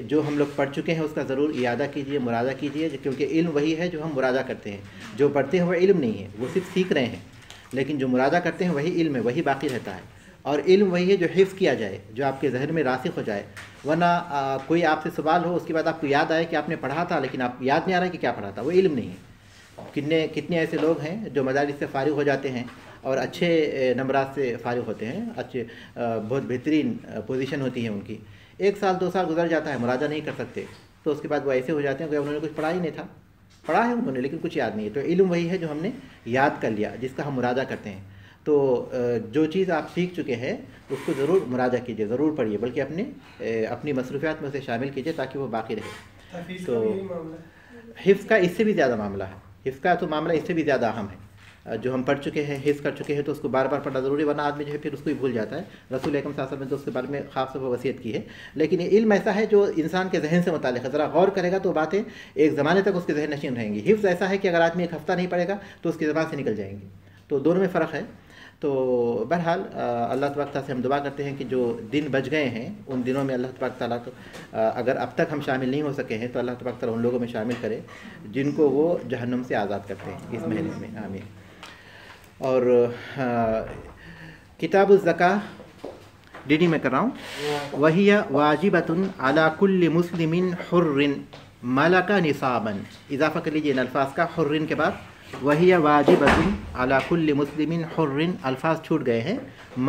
جو ہم لوگ پڑھ چکے ہیں اس کا ضرور اعادہ کیجیے، مراجعہ کیجیے، کیونکہ علم وہی ہے جو ہم مراجعہ کرتے ہیں. جو پڑھتے ہیں وہ علم نہیں ہے، وہ صرف سیکھ رہے ہیں، لیکن جو مراجعہ کرتے ہیں وہی علم ہے، وہی باقی رہتا ہے. اور علم وہی ہے جو حفظ کیا جائے، جو آپ کے ذہن میں راسخ ہو جائے. ورنہ کوئی آپ سے سوال ہو، اس کے بعد آپ کو یاد آئے کہ آپ نے پڑھا تھا لیکن آپ یاد نہیں آ رہا ہے کہ کیا پڑھا تھا، وہ علم نہیں ہے. کتنے ایسے لوگ ہیں جو مدارس سے فارغ ہو جاتے ہیں اور اچھے نمبرات سے فارغ ہوتے ہیں، اچھے بہت بہترین پوزیشن ہوتی ہے ان کی. 1 سال 2 سال گزر جاتا ہے، مراجعہ نہیں کر سکتے، تو اس کے بعد وہ ایسے ہو جاتے ہیں کہ انہوں نے کچھ پڑھا ہی نہیں تھا. پڑھا ہے انہوں نے لیکن کچھ یاد نہیں ہے. تو علم وہی ہے جو ہم نے یاد کر لیا، جس کا ہم مراجعہ کرتے ہیں. تو جو چیز آپ سیکھ چکے ہیں اس کو ضرور مراجعہ کیجیے، ضرور پڑھیے، بلکہ اپنی مصروفیات میں اسے شامل کیجیے تاکہ وہ باقی رہے. تو حفظ کا اس سے بھی زیادہ معاملہ ہے، حفظ کا تو معاملہ اس سے بھی زیادہ اہم ہے. جو ہم پڑھ چکے ہیں، حفظ کر چکے ہیں، تو اس کو بار بار پڑھنا ضروری، ورنہ آدمی جو ہے پھر اس کو ہی بھول جاتا ہے. رسول اکرم صلی اللہ علیہ وسلم نے تو اس کے بارے میں خاص طور پر وصیت کی ہے. لیکن یہ علم ایسا ہے جو انسان کے ذہن سے متعلق ہے، ذرا غور کرے گا تو باتیں ایک زمانے تک اس کے ذہن نشین رہیں گی. حفظ ایسا ہے کہ اگر آدمی 1 ہفتہ نہیں پڑھے گا تو اس کی زبان سے نکل جائیں گی. تو دونوں میں فرق ہے. تو بہرحال اللہ تبارک تعالیٰ سے ہم دعا کرتے ہیں کہ جو دن بچ گئے ہیں ان دنوں میں اللہ تبارک تعالیٰ کو اگر اب تک ہم شامل نہیں ہو سکے ہیں تو اللہ تبارک تعالیٰ ان لوگوں میں شامل کرے جن کو وہ جہنم سے آزاد کرتے ہیں اس مہینے میں. آمین. اور کتاب الزکاة ڈی میں کر رہا ہوں. وَهِيَ وَاجِبَةٌ عَلَى كُلِّ مُسْلِمٍ حُرٍّ مَلَكَ نِصَابًا. اضافہ کر لیجیے ان الفاظ کا، حرٍ کے بعد وَهِيَ وَاجِبَةٌ عَلَى كُلِّ مُسْلِمٍ حُرٍّ، الفاظ چھوٹ گئے ہیں.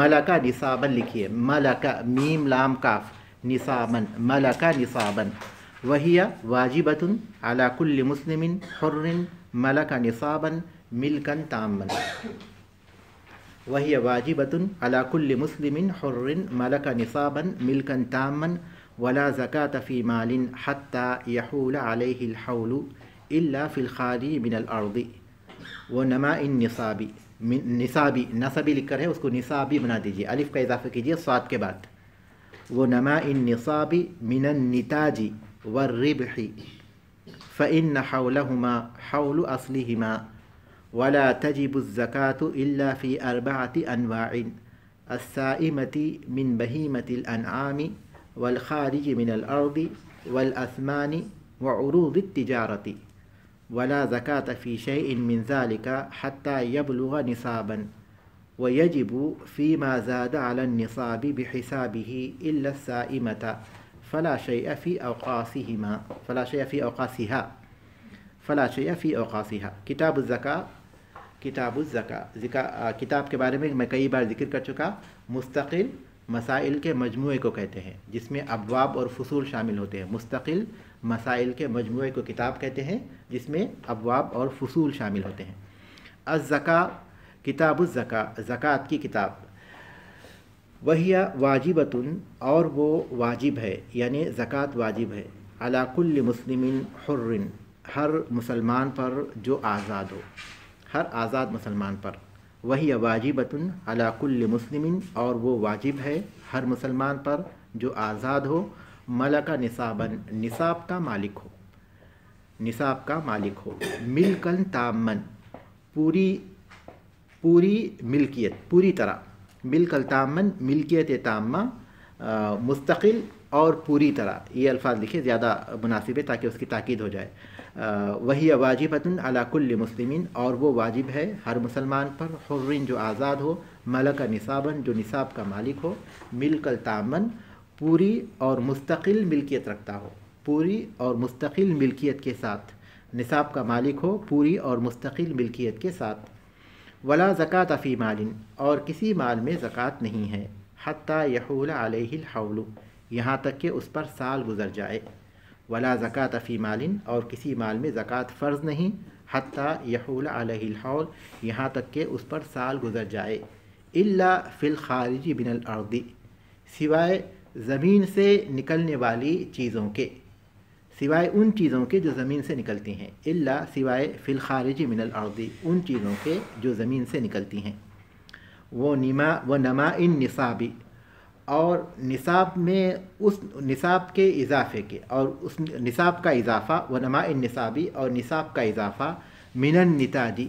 مَلَكَ نِصَابًا لکھیے، مَلَكَ میم لام کاف، نصابًا مَلَكَ نصابًا. وَهِيَ وَاجِبَةٌ عَلَى كُلِّ مُسْلِمٍ حُرٍّ مَلَكَ نصابًا ملکن تامن. وہی واجبۃ علی کل مسلم حر ملک نصابا ملکا تاما ولا زکاة فی مال حتی یحول علیہ الحول الا فی الخارج من الارض ونماء النصاب. نصابی نصبی لکھ کر ہے، اس کو نصابی بنا دیجیے، الف کا اضافہ کیجیے صاد کے بعد. ونماء النصاب من النتاج والربح فإن حولهما حول أصلهما ولا تجب الزكاة إلا في 4 أنواع: السائمة من بهيمة الأنعام والخارج من الأرض والأثمان وعروض التجارة. ولا زكاة في شيء من ذلك حتى يبلغ نصابا ويجب فيما زاد على النصاب بحسابه إلا السائمة فلا شيء في أوقاسها کتاب الزکاة کتاب کے بارے میں میں کئی بار ذکر کر چکا. مستقل مسائل کے مجموعے کو کہتے ہیں جس میں ابواب اور فصول شامل ہوتے ہیں. مستقل مسائل کے مجموعے کو کتاب کہتے ہیں جس میں ابواب اور فصول شامل ہوتے ہیں. الزکاة کتاب الزکاة زکوٰۃ کی کتاب. وہی واجبۃ اور وہ واجب ہے، یعنی زکوٰۃ واجب ہے. علی کل مسلم حر ہر مسلمان پر جو آزاد ہو، ہر آزاد مسلمان پر. وہی واجبۃ علی کل مسلم اور وہ واجب ہے ہر مسلمان پر جو آزاد ہو. ملک نصابا نصاب کا مالک ہو، نصاب کا مالک ہو. ملکن تامن پوری ملکیت، پوری طرح. ملک التامن ملکیت تامہ، مستقل اور پوری طرح. یہ الفاظ لکھے، زیادہ مناسب ہے تاکہ اس کی تاکید ہو جائے. وہی واجبۃ علی کل مسلم اور وہ واجب ہے ہر مسلمان پر. حرٍ جو آزاد ہو، ملک نصاباً جو نصاب کا مالک ہو. ملک التامن پوری اور مستقل ملکیت رکھتا ہو، پوری اور مستقل ملکیت کے ساتھ. نصاب کا مالک ہو پوری اور مستقل ملکیت کے ساتھ. ولا زکاة فی مال اور کسی مال میں زکوٰۃ نہیں ہے. حتی یحول علیہ الحول یہاں تک کہ اس پر سال گزر جائے. ولا زکاة فی مال اور کسی مال میں زکوٰۃ فرض نہیں. حتی یحول علیہ الحول یہاں تک کہ اس پر سال گزر جائے. الا فی الخارج من الارض سوائے زمین سے نکلنے والی چیزوں کے، سوائے ان چیزوں کے جو زمین سے نکلتی ہیں. الا سوائے فی الخارج من الارض ان چیزوں کے جو زمین سے نکلتی ہیں. وہ نماء النصاب اور نصاب میں اس نصاب کے اضافے کے، اور اس نصاب کا اضافہ. وہ نماء النصابی اور نصاب کا اضافہ. من النتاج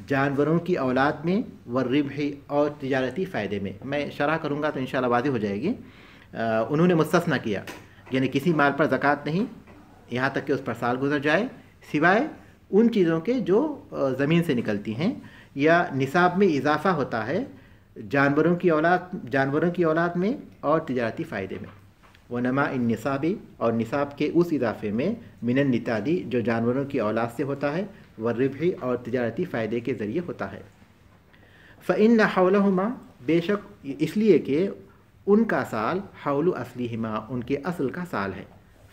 جانوروں کی اولاد میں. والربح اور تجارتی فائدے میں. میں شرح کروں گا تو انشاءاللہ واضح ہو جائے گی. انہوں نے مستثنیٰ کیا یعنی کسی مال پر زکوٰۃ نہیں یہاں تک کہ اس پر سال گزر جائے، سوائے ان چیزوں کے جو زمین سے نکلتی ہیں یا نصاب میں اضافہ ہوتا ہے جانوروں کی اولاد میں اور تجارتی فائدے میں، ونما النصابی اور نصاب کے اس اضافے میں من النتادی جو جانوروں کی اولاد سے ہوتا ہے، والربحی اور تجارتی فائدے کے ذریعے ہوتا ہے۔ فإن حولہما بے شک اس لیے کہ ان کا سال حول اصلیہما ان کے اصل کا سال ہے۔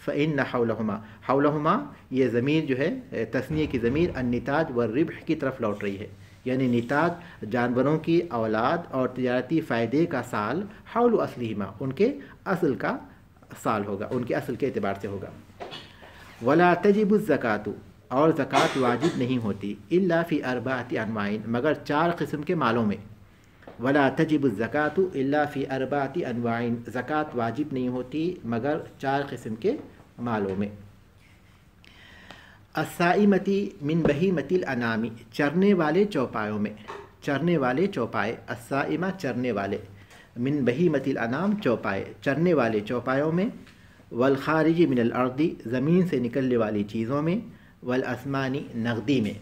فإن حولہما یہ ضمیر جو ہے تثنیہ کی ضمیر النتاج والربح کی طرف لوٹ رہی ہے، یعنی نتاج جانوروں کی اولاد اور تجارتی فائدے کا سال حول اصلیہما ان کے اصل کا سال ہوگا، ان کے اصل کے اعتبار سے ہوگا۔ ولا تجب الزکوٰۃ اور زکوٰۃ واجب نہیں ہوتی الا فی اربعۃ انواع مگر 4 قسم کے مالوں میں۔ ولا تجب الزکوٰۃ الا فی اربعۃ انواع زکوٰۃ واجب نہیں ہوتی مگر 4 قسم کے مالوں میں۔ الصائمتی من بہیمۃ الانعام چرنے والے چوپایوں میں، چرنے والے چوپائے، الصائمہ چرنے والے، من بہیمۃ الانعام چوپائے، چرنے والے چوپایوں میں، والخارج من الارض زمین سے نکلنے والی چیزوں میں، والاسمانی نقدی میں،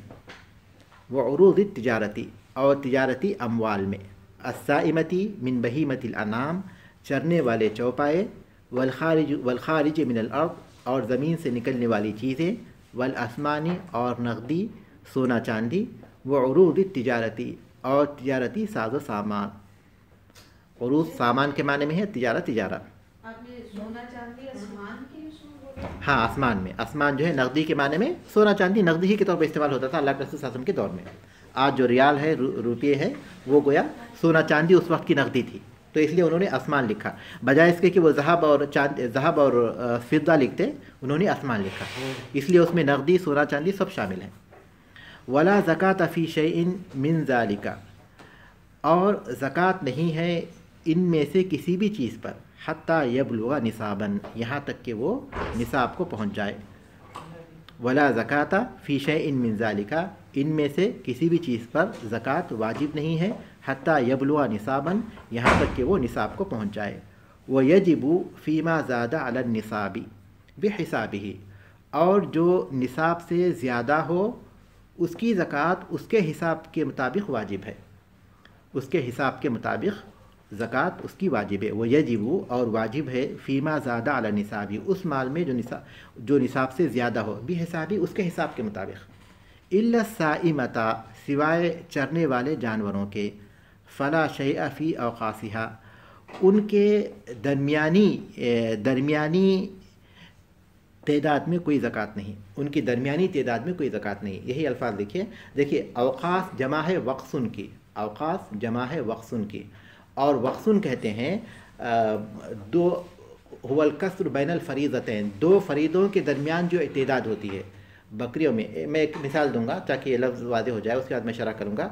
وعروض التجارتی اور تجارتی اموال میں۔ الصائمتی من بہیمۃ الانعام چرنے والے چوپائے، والخارج من الارض اور زمین سے نکلنے والی چیزیں، والاسمانی اور نقدی سونا چاندی، وعروض التجارتی اور تجارتی ساز و سامان۔ عروض سامان کے معنی میں ہے، تجارت آپ نے سونا چاندی آسمان کی بولا؟ ہاں آسمان میں، آسمان جو ہے نقدی کے معنی میں سونا چاندی نقدی ہی کے طور پر استعمال ہوتا تھا اللہ کے رسول صلی اللہ علیہ وسلم کے دور میں۔ آج جو ریال ہے روپیے ہے وہ گویا سونا چاندی اس وقت کی نقدی تھی، تو اس لیے انہوں نے آسمان لکھا، بجائے اس کے کہ وہ ذهب اور فضہ لکھتے انہوں نے آسمان لکھا، اس لیے اس میں نقدی سونا چاندی سب شامل ہیں۔ ولا زکوٰۃ فی شیء من ذالک اور زکوٰۃ نہیں ہے ان میں سے کسی بھی چیز پر، حتیٰ یبلغ نصابا یہاں تک کہ وہ نصاب کو پہنچ جائے۔ ولا زکوٰۃ فی شیء من ذالک ان میں سے کسی بھی چیز پر زکوٰۃ واجب نہیں ہے، حتیٰ یبلغ نصابا یہاں تک کہ وہ نصاب کو پہنچ جائے۔ ویجب فیما زاد علی النصاب بحسابہ اور جو نصاب سے زیادہ ہو اس کی زکوٰۃ اس کے حساب کے مطابق واجب ہے، اس کے حساب کے مطابق زکوٰۃ اس کی واجب ہے۔ ویجب اور واجب ہے فیما زاد علی النصاب اس مال میں جو نصاب سے زیادہ ہو، بحسابی اس کے حساب کے مطابق۔ الا الصائمۃ سوائے چرنے والے جانوروں کے، فلا شیء فی اوقاسہا ان کے درمیانی تعداد میں کوئی زکوٰۃ نہیں، ان کی درمیانی تعداد میں کوئی زکوٰۃ نہیں۔ یہی الفاظ دیکھیے اوقاس جمع ہے وقصن کی، اوقاس جمع ہے وقصن کی، اور وقصن کہتے ہیں دو هو القصر بین الفریضتین، 2 فریضوں کے درمیان جو تعداد ہوتی ہے۔ بکریوں میں میں ایک مثال دوں گا تاکہ یہ لفظ واضح ہو جائے، اس کے بعد میں شرح کروں گا۔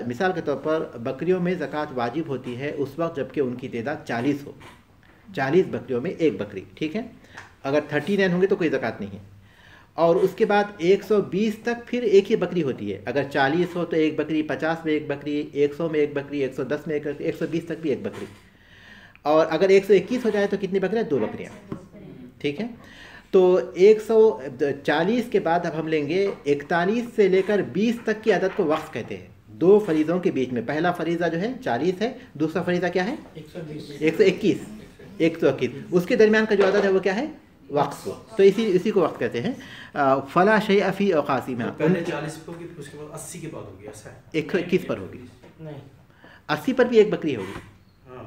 مثال کے طور پر بکریوں میں زکوٰۃ واجب ہوتی ہے اس وقت جب کہ ان کی تعداد 40 ہو، 40 بکریوں میں ایک بکری، ٹھیک ہے۔ اگر 39 ہوں گے تو کوئی زکوٰۃ نہیں ہے، اور اس کے بعد 120 تک پھر ایک ہی بکری ہوتی ہے۔ اگر 40 ہو تو ایک بکری، 50 میں ایک بکری، 100 میں ایک بکری، 110 میں ایک بکری، 120 تک بھی ایک بکری، اور اگر 121 ہو جائے تو کتنی بکریاں؟ 2 بکریاں، ٹھیک ہے۔ تو 140 کے بعد اب ہم لیں گے 41 سے لے کر 20 تک کی عدد کو وقف کہتے ہیں، 2 فریضوں کے بیچ میں۔ پہلا فریضہ جو ہے 40 ہے، دوسرا فریضہ کیا ہے؟ 121 اس کے درمیان کا جو عدد ہے وہ کیا ہے؟ وقف، تو اسی کو وقف کہتے ہیں۔ فلا شیء فی اوقاسہا پہلے 40 پر ہوگی، اس کے بعد 80 کے بعد ہوگی، ایسا ہے؟ 121 پر ہوگی، 80 پر بھی ایک بکری ہوگی، ہاں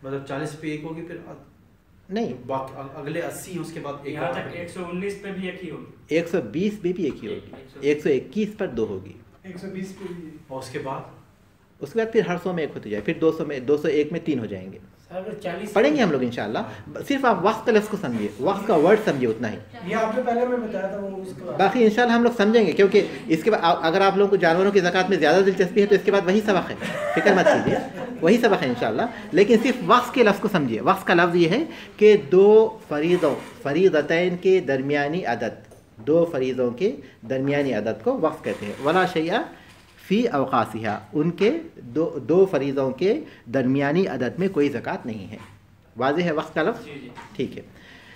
مطلب 40 پہ ایک ہوگی، پھر نہیں اگلے 80 اس کے بعد ایک، یہاں تک 119 پہ بھی ایک ہی ہوگی، 120 پہ بھی ایک ہی ہوگی، 121 پر 2 ہوگی، 120 پہ بھی، اور اس کے بعد پھر ہر 100 میں ایک ہوتی جائے، پھر 200 میں 201 میں 3 ہو جائیں گے۔ اگر 40 پڑھیں گے ہم لوگ انشاءاللہ، صرف آپ وقت کا لفظ کو سمجھیے، وقت کا ورڈ سمجھیے، اتنا ہی۔ یہ آپ نے پہلے میں بتایا تھا، وہ اس کے باقی انشاءاللہ ہم لوگ سمجھیں گے، کیونکہ اس کے بعد اگر آپ لوگوں کو جانوروں کی زکوٰۃ میں زیادہ دلچسپی ہے تو اس کے بعد وہی سبق ہے، فکر مت کیجیے، وہی سبق ہے انشاءاللہ۔ لیکن صرف وقت کے لفظ کو سمجھیے، وقت کا لفظ یہ ہے کہ 2 فریضتین کے درمیانی عدد، 2 فریضوں کے درمیانی عدد کو وقف کہتے ہیں۔ ولا شیء فی اوقاسہا ان کے 2 فریضوں کے درمیانی عدد میں کوئی زکوٰۃ نہیں ہے۔ واضح ہے وقت کا لفظ؟ ٹھیک ہے۔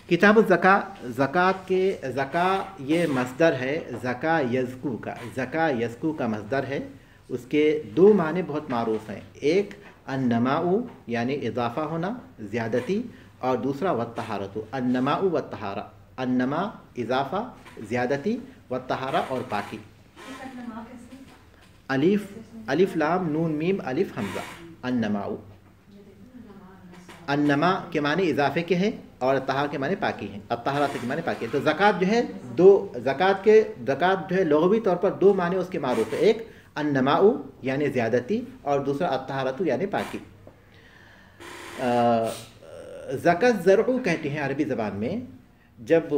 किताब ज़का, ज़कात के ज़का ये मस्दर है ज़का यज़कू का, ज़का यज़कू का मस्दर है। उसके दो माने बहुत मारूफ़ हैं, एक अन्नमाउ यानी इज़ाफ़ा होना, ज़्यादती, और दूसरा वत्तहारतु, अन्नमाउ वत्तहारा, अन्नमा इज़ाफ़ा, ज़्यादती, वत्तहारा और पाकी। अलिफ अलिफ लाम नून मीम अलिफ हमज़ा, अन्नमाउ। अन्नमा के माने इजाफे के हैं और तहार के माने पाकी हैं, अत्तहारा के माने पाकी है। तो ज़कात जो है दो, ज़कात जो है लुग़वी तौर पर दो माने उसके मारूफ है, एक अन्नमाउ यानी ज़्यादती और दूसरा अत्तहारतु यानी पाकी। ज़कत ज़रउ कहते हैं अरबी ज़बान में, जब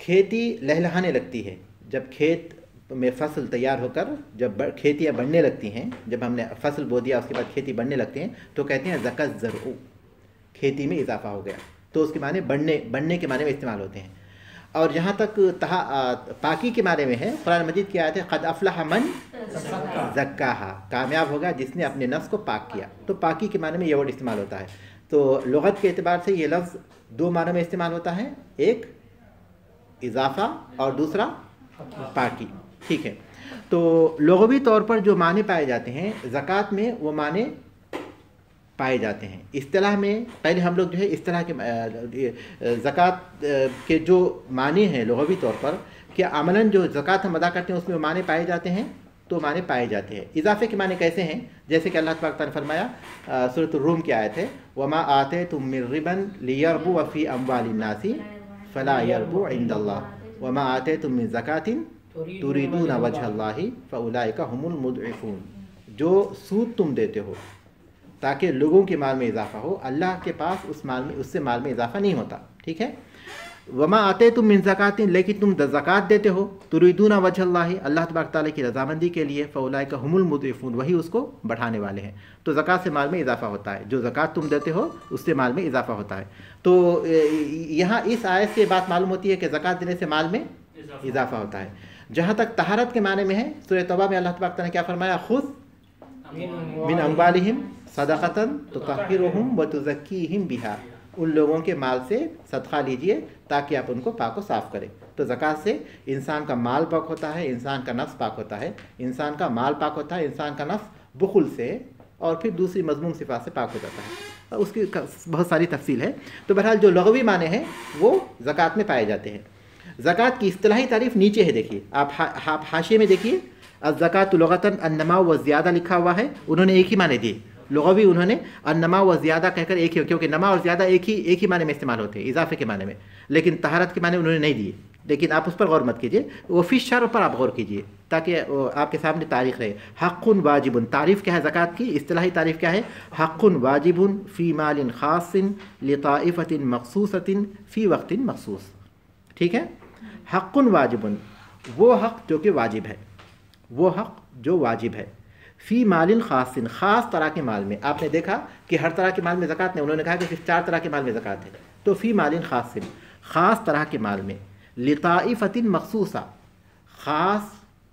खेती लहलहाने लगती है, जब खेत में फसल तैयार होकर जब खेतियाँ बढ़ने लगती हैं, जब हमने फसल बो दिया उसके बाद खेती बढ़ने लगती हैं तो कहते हैं ज़कत ज़रउ, खेती में इजाफा हो गया। तो उसके माने बढ़ने के माने में इस्तेमाल होते हैं। और जहाँ तक पाकी के माने में है, कुरान मजीद की आयत है क़द अफ़लह मन ज़क्काहा, कामयाब होगा जिसने अपने नफ्स को पाक किया। तो पाकी के माने में ये वर्ड इस्तेमाल होता है। तो लुग़त के एतबार से ये लफ्ज़ दो मानों में इस्तेमाल होता है, एक इजाफा और दूसरा पाकी। ठीक है। तो लुग़वी तौर पर जो माने पाए जाते हैं ज़कात में, वो माने पाए जाते हैं। इस्तिलाह में पहले हम लोग जो है इस्तिलाह के ज़कात के जो माने हैं लुग़वी तौर पर, क्या अमलन जो ज़कात हम अदा करते हैं उसमें माने पाए जाते हैं, तो माने पाए जाते हैं। इजाफे के माने कैसे हैं, जैसे कि अल्लाह तबारक व तआला ने फरमाया, सूरत रूम की आयत है, वमा आतेतुम मिन रिबन लियरबु फ़ी अम्वालिन नासी फला यरबु इंदल्लाह वमा आतेतुम मिन ज़कातिन तुरीदूना वजहल्लाहि फ़उलाइका हुमुल मुदइफ़ून। जो सूद तुम देते हो ताकि लोगों के माल में इजाफा हो, अल्लाह के पास उससे माल में इजाफा नहीं होता। ठीक है। वमा आते तुम मिन ज़कातिन, लेकिन तुम ज़कात देते हो तुरीदूना वजहल्लाहि, अल्लाह तबारक तआला की रज़ामंदी के लिए, फ़उलाइका हुमुल मुदइफ़ून, वही उसको बढ़ाने वाले हैं। तो ज़कात से माल में इजाफा होता है, जो ज़कात तुम देते हो उससे माल में इजाफा होता है। तो यहाँ इस आयत से बात मालूम होती है कि ज़कात देने से माल में इजाफा होता है। जहाँ तक तहारत के माने में है, सूरह तौबा में अल्लाह तबारक तआला ने क्या फरमाया, खुज़ मिन अम्वालिहिम सदक़तन तुतहिरुहुम व तुज़क्कीहिम बिहा, उन लोगों के माल से सदका लीजिए ताकि आप उनको पाक व साफ़ करें। तो ज़कात से इंसान का माल पाक होता है, इंसान का नफ्स पाक होता है, इंसान का माल पाक होता है, इंसान का नफ्स बुखुल से और फिर दूसरी मज़मूम सिफ़ात से पाक हो जाता है। उसकी बहुत सारी तफसील है। तो बहरहाल जो लुग़वी माने हैं वो ज़कात में पाए जाते हैं। ज़कात की इस्तिलाही तारीफ़ नीचे है, देखिए आप हाशिए में देखिए, अज़्ज़कातु लुग़तन अन्नमा व ज़ियादा लिखा हुआ है, उन्होंने एक ही माने दिए। लुग़वी उन्होंने अन्नमा व ज़ियादा कहकर एक ही, क्योंकि नमा और ज़्यादा एक ही माने में इस्तेमाल होते हैं, इजाफे के माने में, लेकिन तहारत के माने उन्होंने नहीं दिए। लेकिन आप उस पर गौर मत कीजिए, वो फ़ी शर्अ पर आप गौर कीजिए ताकि आपके सामने तारीख़ रहे। हक़्क़ुन वाजिबुन, तारीफ़ क्या है ज़कात की, इस्तिलाही तारीफ़ क्या है, हक़्क़ुन वाजिबुन फ़ी मालिन ख़ासिन लिताइफ़तिन मख़सूसतिन फ़ी वक़्तिन मख़सूस। ठीक है। हक़्क़ुन वाजिबुन, वो हक़ जो कि वाजिब है, वो हक़ जो वाजिब है, फ़ी मालिन ख़ासिन, ख़ास तरह के माल में। आपने देखा कि हर तरह के माल में ज़कात नहीं, उन्होंने कहा कि सिर्फ 4 तरह के माल में ज़कात है। तो फ़ी मालिन ख़ासिन, ख़ास तरह के माल में, लिताइफ़तिन मख़सूसा, ख़ास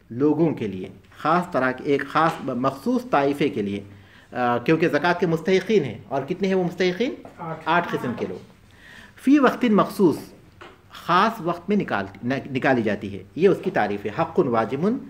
लोगों के लिए, ख़ास तरह के एक ख़ास मख़सूस ताइफ़े के लिए, क्योंकि ज़कात के मुस्तहिक़ीन हैं, और कितने हैं वो मुस्तहिक़ीन, 8 किस्म के लोग। फ़ी वक़्तिन मख़सूस, ख़ास वक्त में निकाली जाती है, ये उसकी तारीफ़ है। हक़्क़ुन वाजिबुन,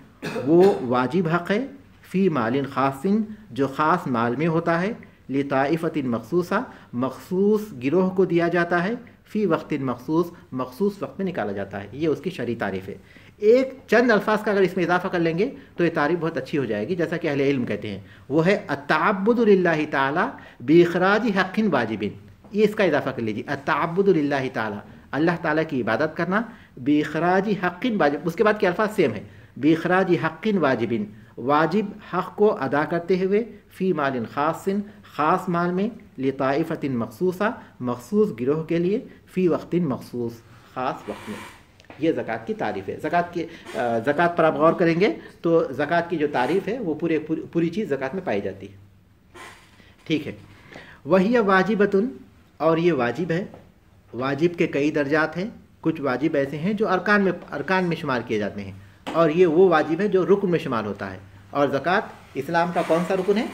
वो वाजिब हक़ है, फ़ी मालिन ख़ासिन, जो ख़ास माल में होता है, लिताइफ़तिन मख़सूसा, मख़सूस गिरोह को दिया जाता है, फ़ी वक़्तिन मख़सूस, मख़सूस वक्त में निकाला जाता है। ये उसकी शरई तारीफ़ है। एक चंद अल्फाज का अगर इसमें इजाफा कर लेंगे तो ये तारीफ़ बहुत अच्छी हो जाएगी। जैसा कि अहले इल्म कहते हैं, वो है अत्तअब्बुदु लिल्लाहि ताला बिइख़राजि हक़्क़िन वाजिबिन। ये इसका इजाफा कर लीजिए, अत्तअब्बुदु लिल्लाहि ताला, अल्लाह ताला की इबादत करना, बिइख़राजि हक़्क़िन वाजिब, उसके बाद के अल्फाज सेम है, बिइख़राजि हक़्क़िन वाजिबिन, वाजिब हक़ को अदा करते हुए, फ़ी मालिन ख़ासिन, ख़ास माल में, लिताइफ़तिन मख़सूसा, मख़सूस गिरोह के लिए, फ़ी वक़्तिन मख़सूस, ख़ास वक्त में। ये ज़कात की तारीफ़ है। ज़कात पर आप गौर करेंगे तो ज़कात की जो तारीफ़ है वो पूरी चीज़ ज़कात में पाई जाती है। ठीक है। वही वाजिबतुन, और ये वाजिब है। वाजिब के कई दर्जात हैं। कुछ वाजिब ऐसे हैं जो अरकान में शुमार किए जाते हैं, और ये वो वाजिब है जो रुकन में शुमार होता है। और ज़कात इस्लाम का कौन सा रुकन है,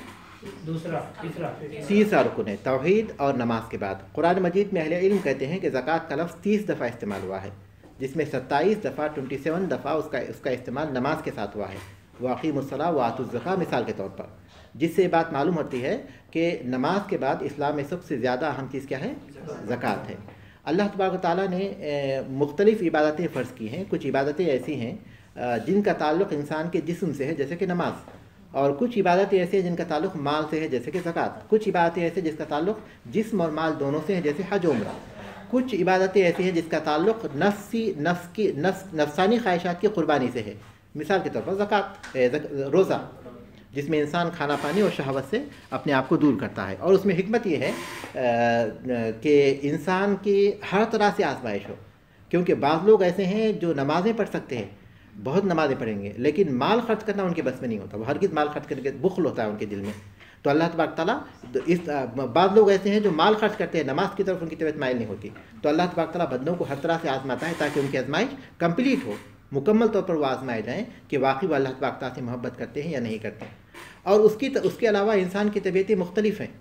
दूसरा तीसरा तीसरा रुकन है तौहीद और नमाज के बाद। कुरान मजीद में अहले इल्म कहते हैं कि ज़कात का लफ्ज़ 30 दफ़ा इस्तेमाल हुआ है, जिसमें 27 दफ़ा 27 दफ़ा उसका इस्तेमाल नमाज के साथ हुआ है। वाक़ीमुस्सलाह व आतुज़्ज़का मिसाल के तौर पर, जिससे ये बात मालूम होती है कि नमाज के बाद इस्लाम में सबसे ज़्यादा अहम चीज़ क्या है? ज़कात है। अल्लाह तबारक व तआला ने मुख्तलिफ़ इबादतें फ़र्ज़ की हैं। कुछ इबादतें ऐसी हैं जिनका ताल्लुक़ इंसान के जिस्म से है, जैसे कि नमाज, और कुछ इबादतें ऐसी हैं जिनका ताल्लुक़ माल से है, जैसे कि ज़कात। कुछ इबादतें ऐसी जिसका ताल्लुक़ जिस्म और माल दोनों से है, जैसे हज उम्रा। कुछ इबादतें ऐसी हैं जिसका ताल्लुक़ नफ्सानी ख्वाहिशात की क़ुरबानी से है, मिसाल के तौर पर ज़कात, रोज़ा, जिसमें इंसान खाना पानी और शहवत से अपने आप को दूर करता है। और उसमें हिकमत ये है कि इंसान की हर तरह से आजमाइश हो, क्योंकि बाज़ लोग ऐसे हैं जो नमाज़ें पढ़ सकते हैं, बहुत नमाज़ें पढ़ेंगे, लेकिन माल खर्च करना उनके बस में नहीं होता। वो हरगिज़ माल खर्च करके बुख़्ल होता है उनके दिल में। तो अल्लाह तबारक तआला इस बाज़ लोग ऐसे हैं जो माल खर्च करते हैं, नमाज की तरफ उनकी तबीयत माइल नहीं होती। तो अल्लाह तबारक तआला बंदों को हर तरह से आजमाता है ताकि उनकी आजमाइश कंप्लीट हो, मुकम्मल तौर पर वो आजमाए जाएँ कि वाकई वो अल्लाह तबारक तआला से मोहब्बत करते हैं या नहीं करते हैं। और उसके अलावा इंसान की तबीयतें मुख्तलिफ़ हैं।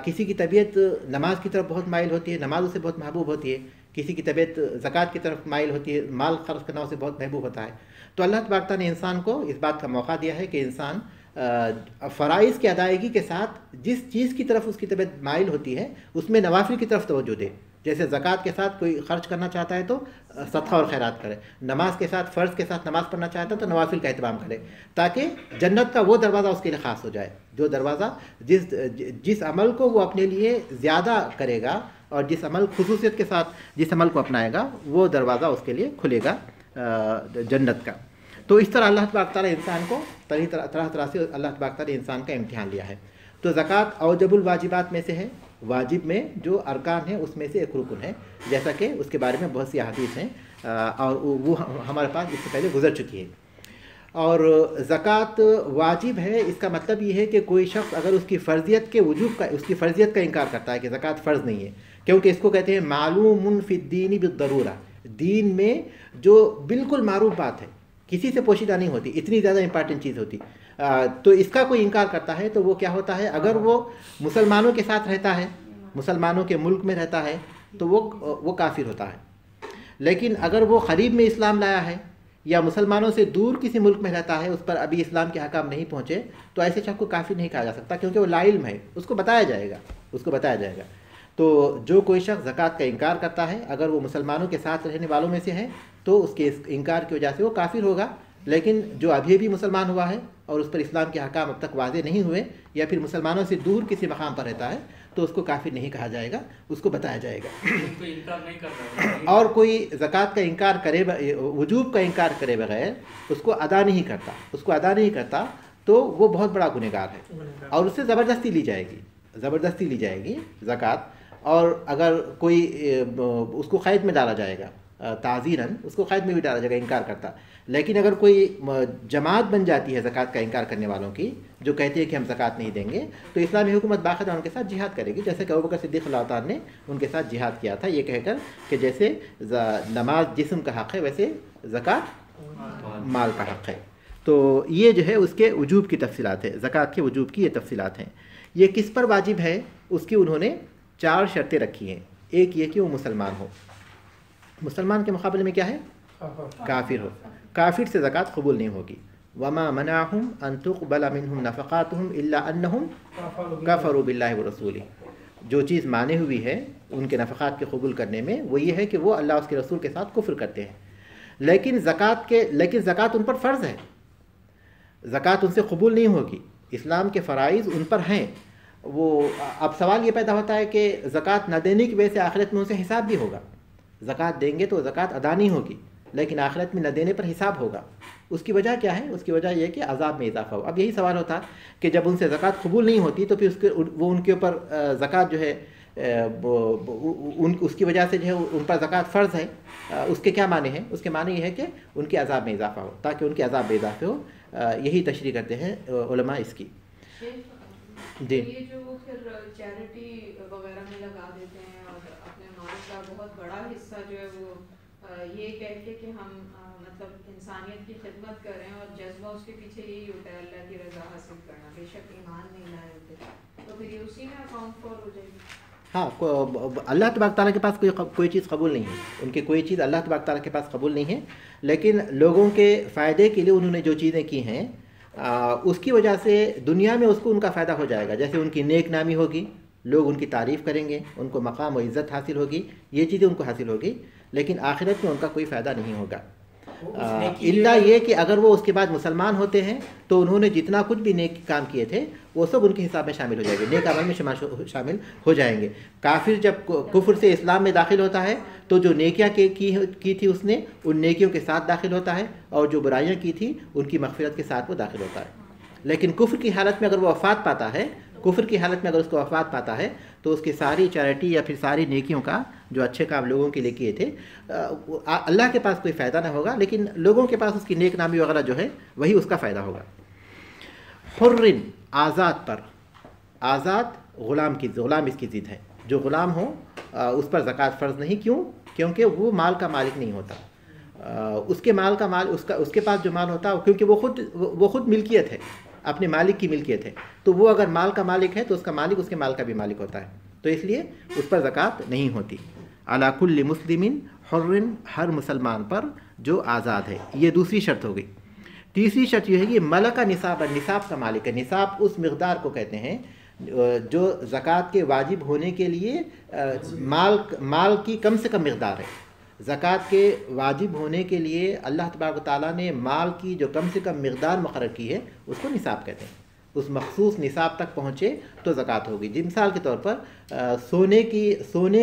किसी की तबीयत नमाज की तरफ बहुत माइल होती है, नमाज उसे बहुत महबूब होती है। किसी की तबीयत ज़कात की तरफ माइल होती है, माल खर्च करना उसे बहुत महबूब होता है। तो अल्लाह तबारक तआला ने इंसान को इस बात का मौका दिया है कि इंसान फ़राइज़ की अदायगी के साथ जिस चीज़ की तरफ उसकी तबीयत माइल होती है उसमें नवाफिल की तरफ तवज्जो दे। जैसे ज़कात के साथ कोई ख़र्च करना चाहता है तो सदक़ा और खैरात करे, नमाज के साथ फ़र्ज़ के साथ नमाज़ पढ़ना चाहता है तो नवाफिल का एहतमाम करे, ताकि जन्नत का वो दरवाज़ा उसके लिए ख़ास हो जाए, जो दरवाज़ा जिस अमल को वो अपने लिए ज़्यादा करेगा और जिस अमल खुसूसियत के साथ जिस अमल को अपनाएगा वो दरवाज़ा उसके लिए खुलेगा जन्नत का। तो इस तरह अल्लाह तबारक तआला इंसान को तरह तरह से अल्लाह तबारक तआला इंसान का इम्तिहान लिया है। तो ज़कात औजबुल वाजिबात में से है, वाजिब में जो अरकान है उसमें से एक रुकन है, जैसा कि उसके बारे में बहुत सी अहादीस हैं और वो हमारे पास इससे पहले गुजर चुकी है। और ज़कात वाजिब है, इसका मतलब ये है कि कोई शख्स अगर उसकी फ़र्ज़ियत का इनकार करता है कि ज़कात फ़र्ज़ नहीं है, क्योंकि इसको कहते हैं मालूमुन फ़िद्दीन बिद्दरूरा, दीन में जो बिल्कुल मारूफ बात है, किसी से पोशीदा नहीं होती, इतनी ज़्यादा इंपॉर्टेंट चीज़ होती। तो इसका कोई इनकार करता है तो वो क्या होता है, अगर वो मुसलमानों के साथ रहता है, मुसलमानों के मुल्क में रहता है तो वो काफिर होता है। लेकिन अगर वो क़रीब में इस्लाम लाया है या मुसलमानों से दूर किसी मुल्क में रहता है, उस पर अभी इस्लाम के हकाम नहीं पहुँचे, तो ऐसे शख्स को काफिर नहीं कहा जा सकता, क्योंकि वो लाइल्म है, उसको बताया जाएगा। तो जो कोई शख्स ज़कात का इनकार करता है, अगर वो मुसलमानों के साथ रहने वालों में से है तो उसके इस इनकार की वजह से वो काफिर होगा। लेकिन जो अभी भी मुसलमान हुआ है और उस पर इस्लाम के हकाम अब तक वाज़े नहीं हुए, या फिर मुसलमानों से दूर किसी मकाम पर रहता है, तो उसको काफिर नहीं कहा जाएगा, उसको बताया जाएगा। इनकार नहीं करता और कोई ज़कात का इनकार करे, वजूब का इनकार करे बगैर उसको अदा नहीं करता तो वो बहुत बड़ा गुनहगार है और उससे ज़बरदस्ती ली जाएगी ज़कात। और अगर कोई उसको क़ैद में डाला जाएगा, ताज़ीरन उसको क़ैद में भी डाला जाएगा इनकार करता। लेकिन अगर कोई जमात बन जाती है ज़कात का इनकार करने वालों की, जो कहते हैं कि हम ज़कात नहीं देंगे, तो इस्लामी हुकूमत बाकायदा उनके साथ जिहाद करेगी, जैसे कि अबू बकर सिद्दीक़ रज़ियल्लाहु ताला ने उनके साथ जिहाद किया था, ये कहकर कि जैसे नमाज जिस्म का हक़ है वैसे ज़कात माल का हक़ है। तो ये जो है उसके वजूब की तफसीलात है, ज़कात के वजूब की ये तफसीलात हैं। ये किस पर वाजिब है उसकी उन्होंने 4 शर्तें रखी हैं। एक ये कि वो मुसलमान हो, मुसलमान के मुकाबले में क्या है, काफिर हो, काफिर से ज़कात कबूल नहीं होगी। वमा मनाहुम अन तुक़बल मिनहुम नफ़क़ातुहुम इल्ला अन्नहुम कफ़रू बिल्लाहि व रसूलिही, जो चीज़ माने हुई है उनके नफ़क़ात के कबूल करने में वो ये है कि वो अल्लाह उसके रसूल के साथ कुफ्र करते हैं। लेकिन ज़कात उन पर फ़र्ज़ है, ज़कात उनसे कबूल नहीं होगी, इस्लाम के फ़राइज़ उन पर हैं। वो अब सवाल ये पैदा होता है कि ज़कात न देने की वजह से आखिरत में उनसे हिसाब भी होगा। ज़कात देंगे तो ज़कात अदा नहीं होगी, लेकिन आखिरत में न देने पर हिसाब होगा। उसकी वजह क्या है, उसकी वजह यह है कि अज़ाब में इजाफा हो। अब यही सवाल होता कि जब उनसे ज़कात कबूल नहीं होती तो फिर उनके ऊपर ज़कात जो है उसकी वजह से जो है उन पर ज़कात फ़र्ज़ है। उसके क्या माने हैं, उसके माने ये है कि उनके अज़ाब में इजाफा हो, ताकि उनके अज़ाब में इजाफे हो। यही तशरीह करते हैं उलमा इसकी। जी, ये जो वो फिर चैरिटी वगैरह में लगा देते हैं और अपने माल का बहुत बड़ा हिस्सा जो है वो یہ کہہ کے کہ ہم مطلب انسانیت کی خدمت کر رہے ہیں اور جذبہ اس کے پیچھے یہی ہوتا ہے اللہ کی رضا حاصل کرنا، بے شک ایمان نہیں لائے ہوتے، تو پھر یہ اسی میں اکاؤنٹ فار ہو جائے گی؟ ہاں، اللہ تبارک تعالیٰ کے پاس کوئی چیز قبول نہیں ہے، ان کی کوئی چیز اللہ تبارک تعالیٰ کے پاس قبول نہیں ہے، لیکن لوگوں کے فائدے کے لیے انہوں نے جو چیزیں کی ہیں اس کی وجہ سے دنیا میں اس کو ان کا فائدہ ہو جائے گا، جیسے ان کی نیک نامی ہوگی، لوگ ان کی تعریف کریں گے، ان کو مقام و عزت حاصل ہوگی، یہ چیزیں ان کو حاصل ہوگی، لیکن آخرت میں ان کا کوئی فائدہ نہیں ہوگا، الا یہ کہ اگر وہ اس کے بعد مسلمان ہوتے ہیں تو انہوں نے جتنا کچھ بھی نیک کام کیے تھے وہ سب ان کے حساب میں شامل ہو جائیں گے، نیک عمل میں شامل ہو جائیں گے۔ کافر جب کفر سے اسلام میں داخل ہوتا ہے تو جو نیکیاں کی تھی اس نے ان نیکیوں کے ساتھ داخل ہوتا ہے، اور جو برائیاں کی تھی ان کی مغفرت کے ساتھ وہ داخل ہوتا ہے۔ لیکن کفر کی حالت میں اگر وہ وفات پاتا ہے، کفر کی حالت میں اگر اس کو وفات پاتا ہے تو اس کی ساری چیریٹی یا پھر ساری نیکیوں کا جو اچھے کام لوگوں کے لیے کیے تھے اللہ کے پاس کوئی فائدہ نہ ہوگا، لیکن لوگوں کے پاس اس کی نیک نامی وغیرہ جو ہے وہی اس کا فائدہ ہوگا۔ حرن، آزاد پر، آزاد غلام اس کی ضد ہے، جو غلام ہو اس پر زکوٰۃ فرض نہیں، کیوں؟ کیونکہ وہ مال کا مالک نہیں ہوتا، اس کے مال کا مال اس کے پاس جو مال ہوتا ہے، کیونکہ وہ خود ملکیت ہے، اپنے مالک کی ملکیت ہے، تو وہ اگر مال کا مالک ہے تو اس کا مالک اس کے مال کا بھی مالک ہوتا ہے، تو اس لیے اس پر زکوٰۃ نہیں ہوتی۔ علی کل مسلم حر، ہر مسلمان پر جو آزاد ہے، یہ دوسری شرط ہو گئی۔ تیسری شرط یہ ہے کہ ملک نصاب، نصاب کا مالک ہے، نصاب اس مقدار کو کہتے ہیں جو زکوٰۃ کے واجب ہونے کے لیے مال کی کم سے کم مقدار ہے۔ زکوٰۃ کے واجب ہونے کے لیے اللہ تبارک و تعالیٰ نے مال کی جو کم سے کم مقدار مقرر کی ہے اس کو نصاب کہتے ہیں، اس مخصوص نصاب تک پہنچے تو زکوٰۃ ہوگی۔ جی مثال کے طور پر سونے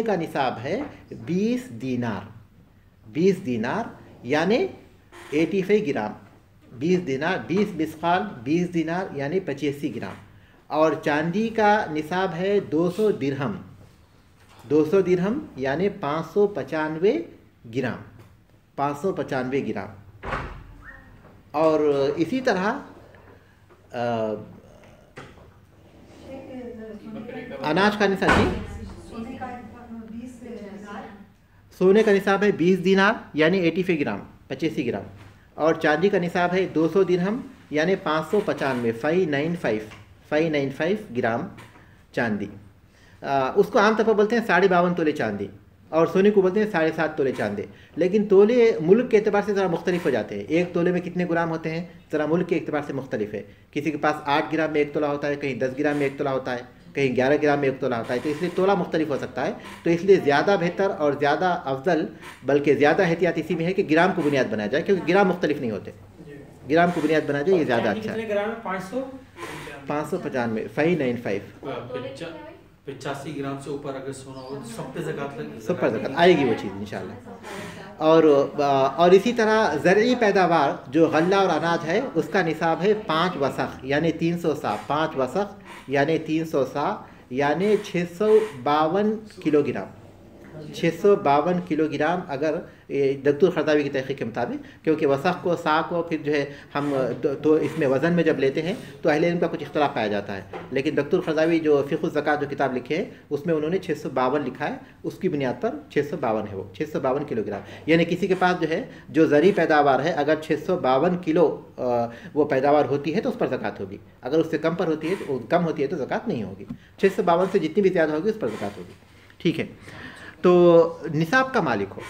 کا نصاب ہے 20 دینار یعنی 85 گرام، 20 دینار 20 مسقال 20 دینار یعنی 85 گرام، اور چاندی کا نصاب ہے 200 درہم یعنی 595 گرام، 595 گرام۔ اور اسی طرح اناج کا نصاب، جی سونے کا نصاب ہے 20 دینار یعنی 85 گرام، 85 گرام، اور چاندی کا نصاب ہے 200 درہم یعنی 595 595 گرام چاندی۔ اس کو عام طور پر بولتے ہیں 52.5 تولے چاندی، اور سونے کو بولتے ہیں 7.5 تولے چاندی، لیکن تولے ملک کے اعتبار سے ذرا مختلف ہو جاتے ہیں۔ ایک تولے میں کتنے گرام ہوتے ہیں ذرا ملک کے اعتبار سے مختلف ہے، کسی کے پاس 8 گرام میں 1 تولہ ہوتا ہے، کہیں 10 گرام میں 1 تولہ ہوتا ہے، کہیں 11 گرام میں 1 تولہ ہوتا ہے، تو اس لیے تولہ مختلف ہو سکتا ہے۔ تو اس لیے زیادہ بہتر اور زیادہ افضل، بلکہ زیادہ احتیاط اسی میں ہے کہ گرام کو بنیاد بنایا جائے، کیونکہ گرام مختلف نہیں ہوتے، گرام کو بنیاد بنایا جائے، یہ زیادہ اچھا ہے۔ 595 595 85 گرام سے اوپر اگر سونا ہو سب پہ زکوٰۃ لگے، سب پر زکوٰۃ آئے گی وہ چیز انشاءاللہ۔ اور اسی طرح زرعی پیداوار جو غلہ اور اناج ہے اس کا نصاب ہے 5 وسق یعنی 300 سا، 5 وسق یعنی 300 سا یعنی 652 کلو گرام، 652 کلو گرام، اگر دکتور خرداوی کی تحقیق کے مطابق، کیونکہ وسق کو سا کو پھر جو ہے ہم تو اس میں وزن میں جب لیتے ہیں تو اہل علم کا کچھ اختلاف پایا جاتا ہے، لیکن دکتور خرداوی جو فقہ الزکوٰۃ جو کتاب لکھے ہیں اس میں انہوں نے 652 لکھا ہے، اس کی بنیاد پر 652 ہے، وہ 652 کلو گرام، یعنی کسی کے پاس جو ہے جو زرعی پیداوار ہے اگر 652 کلو وہ پیداوار ہوتی ہے تو اس پر زکوٰۃ ہوگی، اگر اس سے کم ہوتی ہے تو زکوٰۃ نہیں ہوگی، 652 سے جتنی بھی زیادہ ہوگی اس پر زکوٰۃ ہوگی، ٹھیک ہے۔ تو نصاب کا مالک ہو،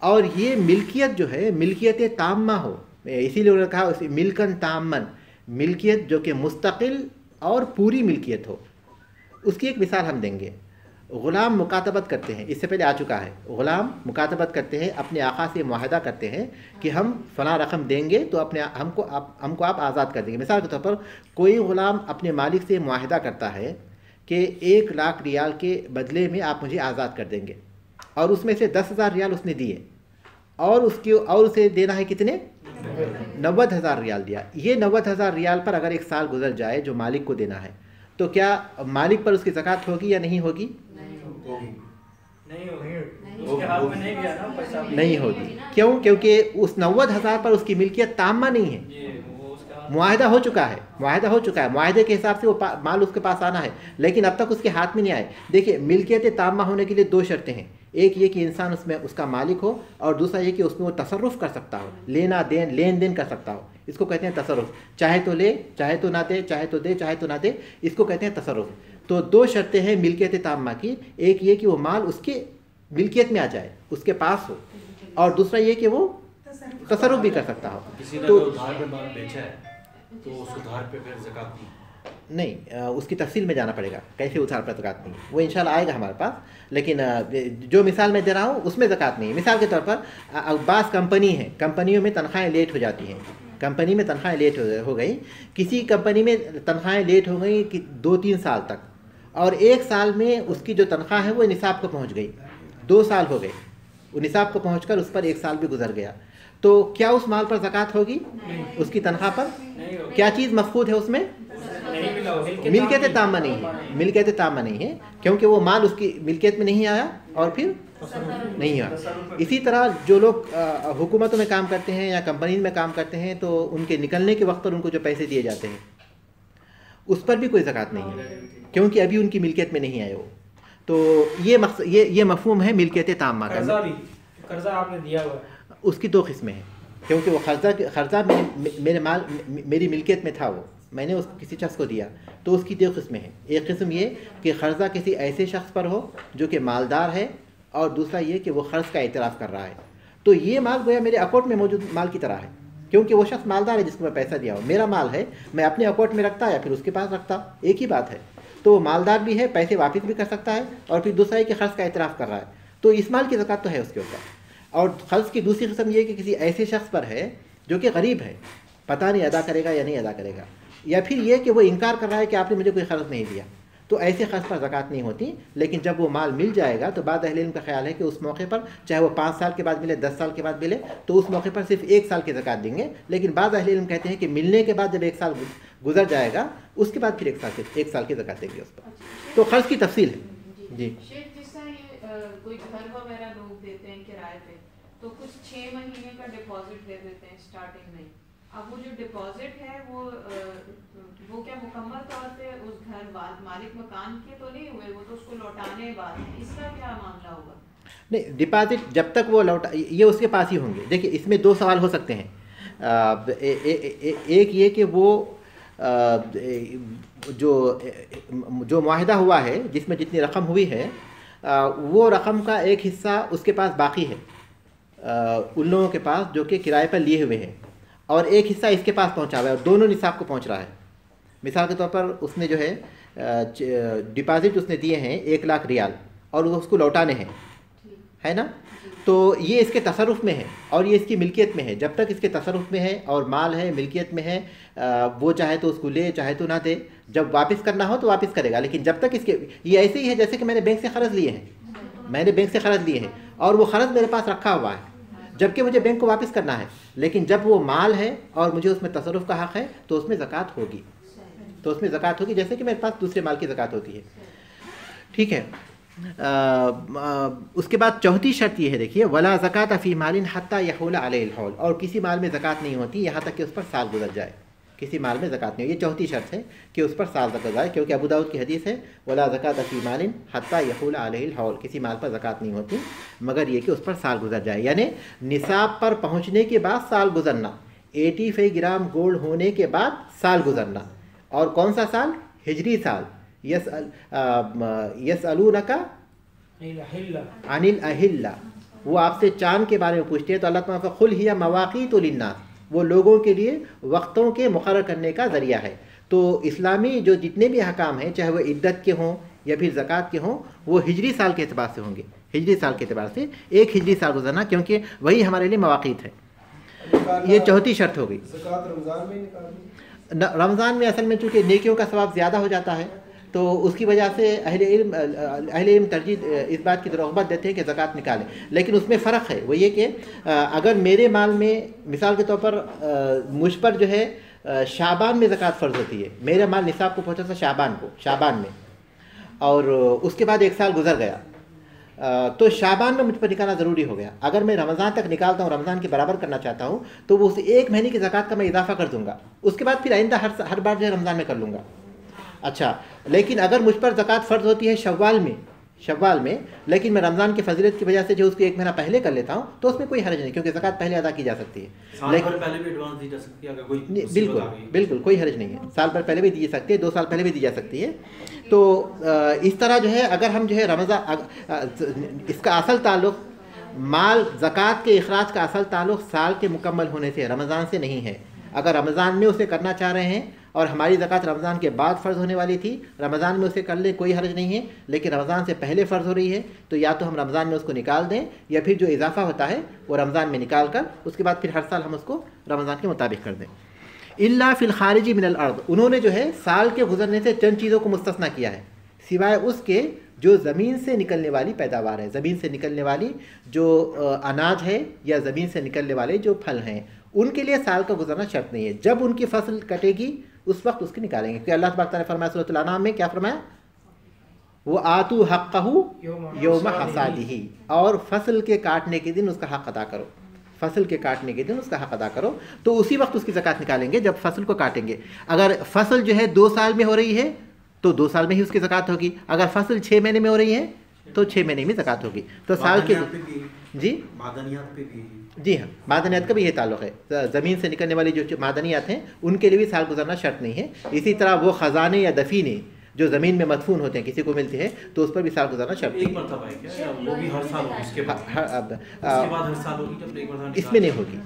اور یہ ملکیت جو ہے ملکیت تامہ ہو، اسی لیے انہوں نے کہا ملکن تامن، ملکیت جو کہ مستقل اور پوری ملکیت ہو۔ اس کی ایک مثال ہم دیں گے، غلام مکاتبت کرتے ہیں، اس سے پہلے آ چکا ہے، غلام مکاتبت کرتے ہیں، اپنے آقا سے معاہدہ کرتے ہیں کہ ہم فلاں رقم دیں گے تو ہم کو آپ آزاد کر دیں گے۔ مثال کے طور پر کوئی غلام اپنے مالک سے معاہدہ کرتا ہے کہ 1 لاکھ ریال کے بدلے میں آپ مجھے آزاد کر دیں گے، اور اس میں سے 10,000 ریال اس نے دیے، اور اسے دینا ہے کتنے؟ 90,000 ریال دیا۔ یہ 90,000 ریال پر اگر 1 سال گزر جائے جو مالک کو دینا ہے تو کیا مالک پر اس کی زکوٰۃ ہوگی یا نہیں ہوگی؟ نہیں ہوگی۔ کیوں؟ کیونکہ اس 90,000 پر اس کی ملکیت تامہ نہیں ہے، معاہدہ ہو چکا ہے، معاہدے کے حساب سے وہ مال اس کے پاس آنا ہے، لیکن اب تک اس کے ہاتھ میں نہیں آئے۔ دیکھیے ملکیت تامہ ہونے کے لیے 2 شرطیں ہیں، ایک یہ کہ انسان اس میں اس کا مالک ہو، اور دوسرا یہ کہ اس میں وہ تصرف کر سکتا ہو، لین دین کر سکتا ہو، اس کو کہتے ہیں تصرف، چاہے تو لے چاہے تو نہ دے، چاہے تو دے چاہے تو نہ دے، اس کو کہتے ہیں تصرف۔ تو دو شرطیں ہیں ملکیت تامہ کی، ایک یہ کہ وہ مال اس کے ملکیت میں آ جائے، اس کے پاس ہو، اور دوسرا یہ کہ وہ تصرف بھی کر سکتا ہو۔ کسی نے تو ادھار پہ مال بیچا ہے تو اس ادھار پہ پھر زکات نہیں، اس کی تفصیل میں جانا پڑے گا کیسے ادھار پر زکات نہیں، وہ انشاءاللہ آئے گا ہمارے پاس، لیکن جو مثال میں دے رہا ہوں اس میں زکات نہیں ہے۔ مثال کے طور پر بعض کمپنی ہیں، کمپنیوں میں تنخواہیں لیٹ ہو جاتی ہیں، کمپنی میں تنخواہیں لیٹ ہو گئی، کسی کمپنی میں تنخواہیں لیٹ ہو گئی کہ 2-3 سال تک، اور 1 سال میں اس کی جو تنخواہ ہے وہ نصاب کو پہنچ گئی، 2 سال ہو گئے، وہ نصاب کو پہنچ کر اس پر 1 سال بھی گزر گیا، تو کیا اس مال پر زکات ہوگی؟ اس کی تنخواہ پر کیا چیز مفقود ہے اس میں؟ ملکیت تامہ نہیں ہے، ملکیت تامہ نہیں ہے، کیونکہ وہ مال اس کی ملکیت میں نہیں آیا اور پھر نہیں آیا۔ اسی طرح جو لوگ حکومتوں میں کام کرتے ہیں یا کمپنی میں کام کرتے ہیں تو ان کے نکلنے کے وقت پر ان کو جو پیسے دیے جاتے ہیں اس پر بھی کوئی زکات نہیں ہے، کیونکہ ابھی ان کی ملکیت میں نہیں آئے وہ۔ تو یہ مفہوم ہے ملکیت تامہ کا۔ قرضہ آپ نے دیا ہوا ہے، اس کی 2 قسمیں ہیں، کیونکہ وہ قرضہ میری ملکیت میں تھا، وہ میں نے اس کسی شخص کو دیا، تو اس کی 2 قسمیں ہیں۔ ایک قسم یہ کہ قرضہ کسی ایسے شخص پر ہو جو کہ مالدار ہے، اور دوسرا یہ کہ وہ قرض کا اعتراف کر رہا ہے، تو یہ مال گویا میرے اکاؤنٹ میں موجود مال کی طرح ہے، کیونکہ وہ شخص مالدار ہے جس کو میں پیسہ دیا ہوں، میرا مال ہے، میں اپنے اکاؤنٹ میں رکھتا یا پھر اس کے پاس رکھتا، ایک ہی بات ہے۔ تو وہ مالدار بھی ہے، پیسے واپس بھی کر سکتا ہے، اور پھر دوسرا ہے کہ قرض کا اعتراف کر رہا ہے، تو اس مال کی زکات تو ہے اس کے اوپر۔ اور قرض کی دوسری قسم یہ کہ کسی ایسے شخص پر ہے جو کہ غریب ہے، پتہ نہیں ادا کرے گا یا نہیں ادا کرے گا، یا پھر یہ کہ وہ انکار کر رہا ہے کہ آپ نے مجھے کوئی قرض نہیں دیا، تو ایسے قرض پر زکات نہیں ہوتی۔ لیکن جب وہ مال مل جائے گا تو بعض اہل علم کا خیال ہے کہ اس موقع پر چاہے وہ 5 سال کے بعد ملے، 10 سال کے بعد ملے، تو اس موقع پر صرف 1 سال کی زکات دیں گے، لیکن بعض اہل علم کہتے ہیں کہ ملنے کے بعد جب 1 سال گزر جائے گا اس کے بعد پھر 1 سال کی زکات دیں گے اس پر۔ تو قرض کی تفصیل ہے جی۔ شیخ جس طرح یہ کوئی گھر وغیرہ لوگ دیتے ہیں کرائے پہ، تو کچھ 6 مہینے کا ڈپازٹ دے دیتے ہیں اسٹارٹنگ میں، اب وہ جو ڈپازٹ ہے وہ کیا مکمل طور پہ اس گھر مالک مکان کے تو نہیں ہوئے، وہ تو اس کو لوٹانے بعد ہے، اس کا کیا معاملہ ہوگا؟ نہیں، ڈپازٹ جب تک وہ لوٹا یہ اس کے پاس ہی ہوں گے۔ دیکھیے اس میں 2 سوال ہو سکتے ہیں، ایک یہ کہ وہ جو معاہدہ ہوا ہے جس میں جتنی رقم ہوئی ہے وہ رقم کا ایک حصہ اس کے پاس باقی ہے ان لوگوں کے پاس جو کہ کرائے پر لیے ہوئے ہیں، اور ایک حصہ اس کے پاس پہنچا ہوا ہے، اور دونوں نصاب کو پہنچ رہا ہے۔ مثال کے طور پر اس نے جو ہے ڈپازٹ اس نے دیے ہیں 1 لاکھ ریال، اور اس کو لوٹانے ہیں، ہے نا، تو یہ اس کے تصرف میں ہے اور یہ اس کی ملکیت میں ہے۔ جب تک اس کے تصرف میں ہے اور مال ہے، ملکیت میں ہے، وہ چاہے تو اس کو لے چاہے تو نہ دے، جب واپس کرنا ہو تو واپس کرے گا، لیکن جب تک اس کے یہ ایسے ہی ہے جیسے کہ میں نے بینک سے قرض لیے ہیں، میں نے بینک سے قرض لیے ہیں اور وہ قرض میرے پاس رکھا ہوا ہے، جبکہ مجھے بینک کو واپس کرنا ہے، لیکن جب وہ مال ہے اور مجھے اس میں تصرف کا حق ہے تو اس میں زکوٰۃ ہوگی، تو اس میں زکوٰۃ ہوگی جیسے کہ میرے پاس دوسرے مال کی زکوٰۃ ہوتی ہے۔ ٹھیک ہے، اس کے بعد چوتھی شرط یہ ہے، دیکھیے ولا زکوٰۃ فی مال حتی یحول علیہ الحول، اور کسی مال میں زکوٰۃ نہیں ہوتی یہاں تک کہ اس پر سال گزر جائے، کسی مال میں زکوٰۃ نہیں ہو، یہ چوتھی شرط ہے کہ اس پر سال گزر جائے، کیونکہ ابو داؤد کی حدیث ہے ولا زکوٰۃ فی مال حتی یحول علیہ الحول، کسی مال پر زکوٰۃ نہیں ہوتی مگر یہ کہ اس پر سال گزر جائے، یعنی نصاب پر پہنچنے کے بعد سال گزرنا، 85 گرام گولڈ ہونے کے بعد سال گزرنا، اور کون سا سال؟ ہجری سال۔ یسألونک عن الأہلہ، وہ آپ سے چاند کے بارے میں پوچھتے ہیں، تو اللہ تعالیٰ کا قل ہی مواقیت للناس، وہ لوگوں کے لیے وقتوں کے مقرر کرنے کا ذریعہ ہے۔ تو اسلامی جو جتنے بھی احکام ہیں، چاہے وہ عدت کے ہوں یا پھر زکوٰۃ کے ہوں، وہ ہجری سال کے اعتبار سے ہوں گے، ہجری سال کے اعتبار سے ایک ہجری سال گزرنا، کیونکہ وہی ہمارے لیے مواقیت ہے۔ یہ چوتھی شرط ہو گئی۔ زکوٰۃ رمضان میں نکالنی؟ رمضان میں اصل میں چونکہ نیکیوں کا ثواب زیادہ ہو جاتا ہے، تو اس کی وجہ سے اہل علم ترجیح اس بات کی رغبت دیتے ہیں کہ زکوٰۃ نکالیں، لیکن اس میں فرق ہے، وہ یہ کہ اگر میرے مال میں مثال کے طور پر مجھ پر جو ہے شعبان میں زکوٰۃ فرض ہوتی ہے، میرا مال نصاب کو پہنچا تھا شعبان میں، اور اس کے بعد 1 سال گزر گیا، تو شعبان میں مجھ پر نکالنا ضروری ہو گیا۔ اگر میں رمضان تک نکالتا ہوں، رمضان کے برابر کرنا چاہتا ہوں، تو وہ اسے 1 مہینے کی زکوٰۃ کا میں اضافہ کر دوں گا، اس کے بعد پھر آئندہ ہر بار جو ہے رمضان میں کر لوں گا۔ اچھا، لیکن اگر مجھ پر زکوٰۃ فرض ہوتی ہے شوال میں، शव्वाल में, लेकिन मैं रमज़ान की फजीलत की वजह से जो उसको 1 महीना पहले कर लेता हूँ तो उसमें कोई हर्ज नहीं, क्योंकि ज़कात पहले अदा की जा सकती है। साल भर पहले भी एडवांस दी जा सकती है अगर कोई मुसीबत बिल्कुल आ गई। बिल्कुल कोई हर्ज नहीं है, साल भर पहले भी दी जा सकती है, 2 साल पहले भी दी जा सकती है। तो इस तरह जो है अगर हम जो है रमज़ान, इसका असल ताल्लुक़ माल ज़कात के इखराज का असल ताल्लुक़ साल के मुकम्मल होने से, रमज़ान से नहीं है। अगर रमज़ान में उसे करना चाह रहे हैं और हमारी ज़कात रमज़ान के बाद फ़र्ज़ होने वाली थी, रमज़ान में उसे कर ले कोई हर्ज नहीं है, लेकिन रमज़ान से पहले फ़र्ज़ हो रही है तो या तो हम रमज़ान में उसको निकाल दें या फिर जो इजाफ़ा होता है वो रमज़ान में निकाल कर उसके बाद फिर हर साल हम उसको रमज़ान के मुताबिक कर दें। इल्ला फ़िल ख़ारिजी मिनल अर्द, उन्होंने जो है साल के गुजरने से चंद चीज़ों को मुस्तस्ना किया है, सिवाय उसके जो ज़मीन से निकलने वाली पैदावार है, ज़मीन से निकलने वाली जो अनाज है या ज़मीन से निकलने वाले जो फल हैं, उनके लिए साल का गुजरना शर्त नहीं है। जब उनकी फसल कटेगी उस वक्त उसकी निकालेंगे, क्योंकि अल्लाह तबारक तआला ने फरमाया सूरह अल-अनाम में, क्या फरमाया, वो आतू हक़्क़हू यौम हसादिही, और फसल के काटने के दिन उसका हक़ अदा करो, फसल के काटने के दिन उसका हक़ अदा करो, तो उसी वक्त उसकी ज़कात निकालेंगे जब फसल को काटेंगे। अगर फसल जो है 2 साल में हो रही है तो 2 साल में ही उसकी ज़कात होगी, अगर फसल 6 महीने में हो रही है तो 6 महीने में ज़कात होगी। तो साल के जी मादनियात पे भी, जी हाँ, मादनियात का भी ये ताल्लुक़ है, ज़मीन से निकलने वाली जो मादनियात हैं उनके लिए भी साल गुजरना शर्त नहीं है। इसी तरह वो ख़जाने या दफीने जो ज़मीन में मदफून होते हैं, किसी को मिलते हैं तो उस पर भी साल गुजरना शर्त नहीं एक मरतबा है क्या, या वो भी हर साल होगी उसके बाद? है। हर साल होगी जब एक मरतबा इसमें नहीं होगी,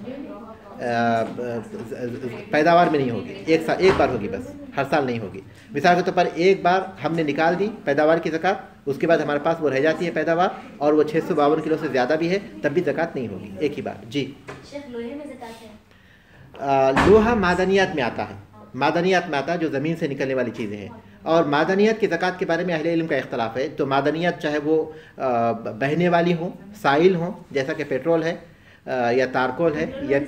पैदावार में नहीं होगी, एक बार होगी बस, हर साल नहीं होगी। मिसाल के तौर पर एक बार हमने निकाल दी पैदावार की ज़कात, उसके बाद हमारे पास वो रह जाती है पैदावार और वो 652 किलो से ज़्यादा भी है तब भी ज़कात नहीं होगी, एक ही बार। जी लोहे में ज़कात है? लोहा मादनियात में आता है, मादनियात में आता है जो ज़मीन से निकलने वाली चीज़ें हैं, और मादनियात की ज़कात के बारे में अहले इल्म का इख्तलाफ है। तो मादनियात चाहे वो बहने वाली हों, साइल हों, जैसा कि पेट्रोल है या तारकोल है या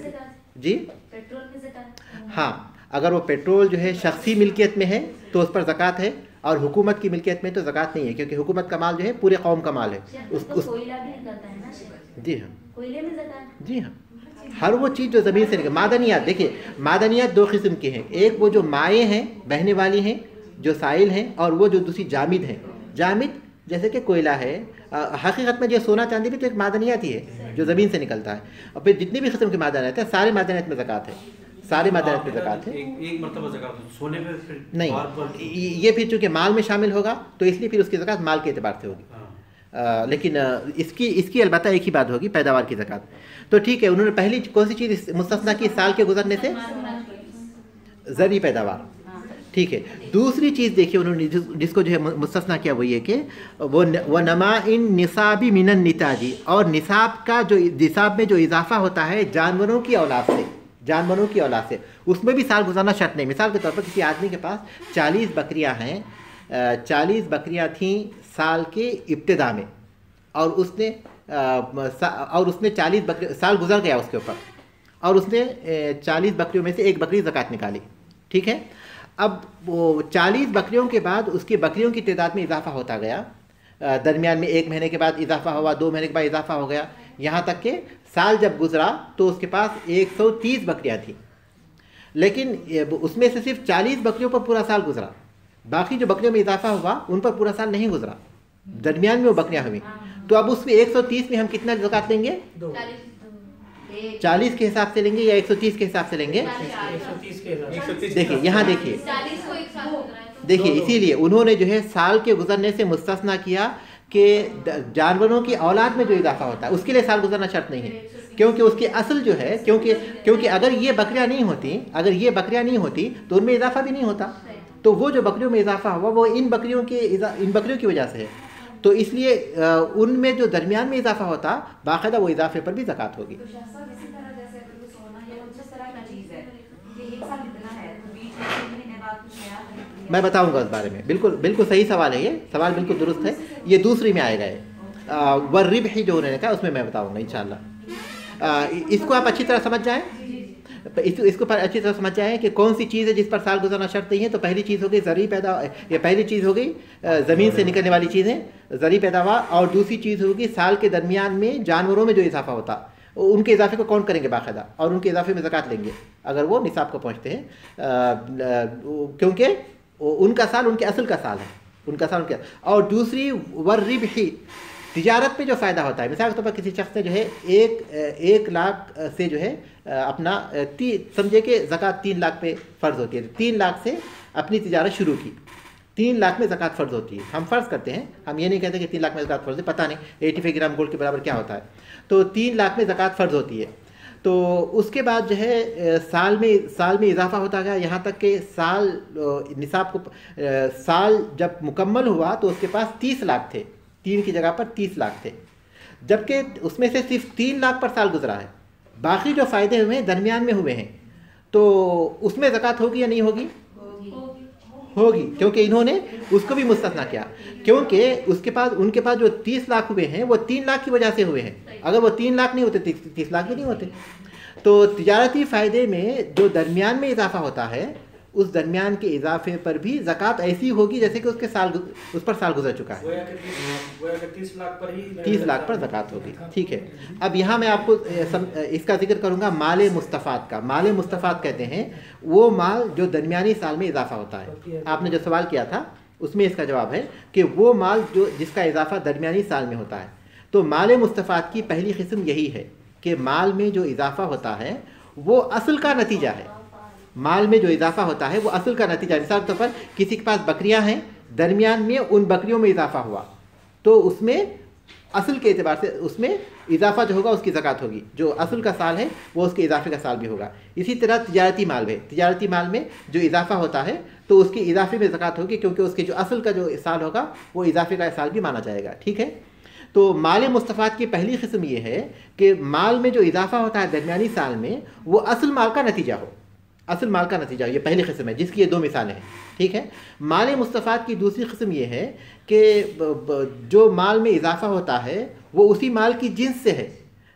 जी पेट्रोल में ज़कात? हाँ, अगर वो पेट्रोल जो है शख्सी मिल्कियत में है तो उस पर ज़कात है, और हुकूमत की मिल्कियत में तो ज़कात नहीं है, क्योंकि हुकूमत का माल जो है पूरे कौम का माल है। कोयला भी निकलता है ना? जी हाँ, कोयले में ज़कात? जी हाँ, हर वो चीज़ जो ज़मीन से निकल। मादनियात देखिए, मादनियात 2 किस्म की हैं, एक वो जो माए हैं, बहने वाली हैं, जो साइल हैं, और वो जो दूसरी जामिद हैं। जामिद जैसे कि कोयला है, हकीकत में जो सोना चांदी भी तो एक मादनियात ही है जो ज़मीन से निकलता है। और फिर जितनी भी किस्म की मादनियात है, सारे मादनियात में ज़कात है, सारे मादनियात में ज़कात है। एक मरतबा ज़कात सोने पे फिर नहीं, ये फिर चूँकि माल में शामिल होगा तो इसलिए फिर उसकी ज़कात माल के एतबार से होगी। लेकिन इसकी अलबत्ता एक ही बात होगी, पैदावार की ज़कात। तो ठीक है, उन्होंने पहली कौन सी चीज़ मुस्तस्ना की साल के गुजरने से? ज़री पैदावार, ठीक है। दूसरी चीज़ देखिए उन्होंने जिसको जो है मुस्तस्ना किया वो ये कि वो नमा इन निसाबी मिनन निताजी, और निसाब का जो निसाब में जो इजाफा होता है जानवरों की औलाद से, जानवरों की औलाद से, उसमें भी साल गुजारना शर्त नहीं। मिसाल के तौर पर किसी आदमी के पास 40 बकरियां हैं, 40 बकरियां थीं साल के इब्तिदा में, और उसने 40 बकरी, साल गुजर गया उसके ऊपर, और उसने 40 बकरियों में से एक बकरी ज़कात निकाली, ठीक है। अब वो 40 बकरियों के बाद उसकी बकरियों की तादाद में इजाफा होता गया, दरमियान में 1 महीने के बाद इजाफा हुआ, 2 महीने के बाद इजाफा हो गया, यहाँ तक कि साल जब गुजरा तो उसके पास 130 बकरियाँ थी, लेकिन उसमें से सिर्फ 40 बकरियों पर पूरा साल गुजरा, बाकी जो बकरियों में इजाफा हुआ उन पर पूरा साल नहीं गुजरा, दरमियान में वो बकरियाँ हुई। तो अब उसमें 130 में हम कितना ज़कात लेंगे? 40 के हिसाब से लेंगे या 130 के हिसाब से लेंगे? 130 के हिसाब से। देखिए यहाँ देखिए, इसीलिए उन्होंने जो है साल के गुजरने से मुस्तस्ना किया कि जानवरों की औलाद में जो इजाफा होता है उसके लिए साल गुजरना शर्त नहीं है, क्योंकि उसकी असल जो है, क्योंकि अगर ये बकरियां नहीं होती तो उनमें इजाफा भी नहीं होता। तो वो जो बकरियों में इजाफा हुआ वो इन बकरियों की वजह से है, तो इसलिए उनमें जो दरमियान में इजाफा होता बाकायदा वो इजाफे पर भी ज़कात होगी। मैं बताऊंगा उस बारे में, बिल्कुल सही सवाल है, ये सवाल बिल्कुल दुरुस्त है, ये दूसरी में आएगा ये वर्रिब ही जो उन्होंने कहा उसमें मैं बताऊंगा इंशाल्लाह। इसको आप अच्छी तरह समझ जाएं, इसको पर अच्छी तरह समझ जाएं कि कौन सी चीज़ है जिस पर साल गुजरना शर्त नहीं है। तो पहली चीज़ हो गई ज़री पैदा, ये पहली चीज़ हो गई ज़मीन से निकलने वाली चीज़ें, ज़री पैदावार, और दूसरी चीज़ होगी साल के दरमियान में जानवरों में जो इजाफा होता उनके इजाफे को कौन करेंगे बाकायदा, और उनके इजाफे में ज़कात लेंगे अगर वो निसाब को पहुँचते हैं, क्योंकि उनका साल उनके असल का साल है, उनका साल क्या। और दूसरी वर्रिबही, तिजारत में जो फ़ायदा होता है, मिसाल के तौर पर किसी शख्स ने जो है 1 लाख से जो है अपना समझे कि ज़कात 3 लाख पे फ़र्ज़ होती है, 3 लाख से अपनी तिजारत शुरू की, 3 लाख में ज़कात फ़र्ज़ होती है। हम फ़र्ज़ करते हैं, हम ये नहीं कहते कि 3 लाख में ज़कात फ़र्ज़ है, पता नहीं 85 ग्राम गोल्ड के बराबर क्या होता है, तो 3 लाख में ज़कात फ़र्ज़ होती है। तो उसके बाद जो है साल में इजाफा होता गया, यहाँ तक कि साल निसाब को साल जब मुकम्मल हुआ तो उसके पास 30 लाख थे, 3 की जगह पर 30 लाख थे, जबकि उसमें से सिर्फ 3 लाख पर साल गुजरा है, बाकी जो फ़ायदे हुए हैं दरमियान में हुए हैं, तो उसमें ज़कात होगी या नहीं होगी? होगी, क्योंकि इन्होंने उसको भी मुस्तस्ना किया, क्योंकि उनके पास जो 30 लाख हुए हैं वो 3 लाख की वजह से हुए हैं, अगर वो 3 लाख नहीं होते 30 लाख भी नहीं होते। तो तिजारती फ़ायदे में जो दरमियान में इजाफा होता है, उस दरमियान के इजाफे पर भी ज़कात ऐसी होगी जैसे कि उस पर साल गुजर चुका है, 30 लाख पर ही 30 लाख पर ज़कात होगी। ठीक है, अब यहाँ मैं आपको इसका जिक्र करूँगा माल मुस्तफ़ात का। माल मुस्तफ़ात कहते हैं वो माल जो दरमियानी साल में इजाफा होता है। आपने जो सवाल किया था उसमें इसका जवाब है कि वो माल जो जिसका इजाफा दरमियानी साल में होता है। तो माल मुस्तफ़ात की पहली किस्म यही है कि माल में जो इजाफा होता है वो असल का नतीजा है, माल में जो इजाफा होता है वो असल का नतीजा। मिसाल के तौर पर किसी के पास बकरियां हैं, दरमियान में उन बकरियों में इजाफा हुआ, तो उसमें असल के एतबार से उसमें इजाफा जो होगा उसकी ज़कात होगी, जो असल का साल है वो उसके इजाफे का साल भी होगा। इसी तरह तिजारती माल में, तिजारती माल में जो इजाफा होता है तो उसके इजाफे में ज़कात होगी, क्योंकि उसके जो असल का जो साल होगा वो इजाफे का साल भी माना जाएगा। ठीक है, तो माल मुस्तफ़ात की पहली किस्म ये है कि माल में जो इजाफा होता है दरमियानी साल में वो असल माल का नतीजा हो, असल माल का नतीजा, ये पहली किस्म है जिसकी ये 2 मिसालें हैं। ठीक है, माल मुस्तफ़ात की दूसरी किस्म ये है कि जो माल में इजाफा होता है वो उसी माल की जिन्स से है,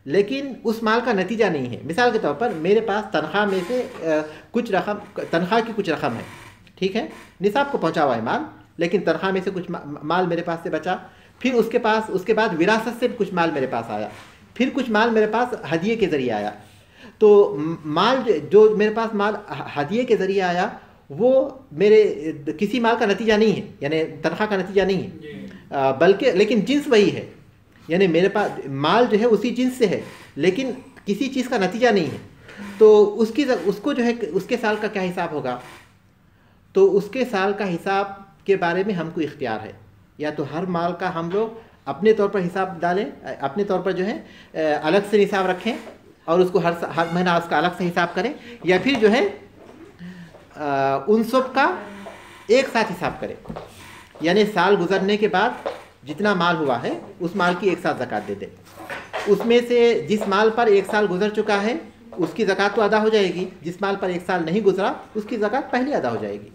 लेकिन उस माल का नतीजा नहीं है। मिसाल के तौर पर मेरे पास तनख्वाह में से कुछ रकम, तनख्वाह की कुछ रकम है, ठीक है, निसाब को पहुँचा हुआ है माल, लेकिन तनख्वाह में से कुछ माल मेरे पास से बचा, फिर उसके बाद विरासत से कुछ माल मेरे पास आया, फिर कुछ माल मेरे पास हदिये के ज़रिए आया। तो माल जो मेरे पास माल हदिये के ज़रिए आया वो मेरे किसी माल का नतीजा नहीं है, यानी तनख्वाह का नतीजा नहीं है, बल्कि लेकिन जिन्स वही है, यानी मेरे पास माल जो है उसी जिन्स से है, लेकिन किसी चीज़ का नतीजा नहीं है। तो उसको जो है उसके साल का क्या हिसाब होगा, तो उसके साल का हिसाब के बारे में हमको इख्तियार है, या तो हर माल का हम लोग अपने तौर पर हिसाब डालें, अपने तौर पर जो है अलग से हिसाब रखें और उसको हर महीना उसका अलग से हिसाब करें, या फिर जो है उन सब का एक साथ हिसाब करें, यानी साल गुजरने के बाद जितना माल हुआ है उस माल की एक साथ ज़कात दे दें। उसमें से जिस माल पर 1 साल गुजर चुका है उसकी ज़कात तो अदा हो जाएगी, जिस माल पर 1 साल नहीं गुजरा उसकी ज़कात पहले अदा हो जाएगी।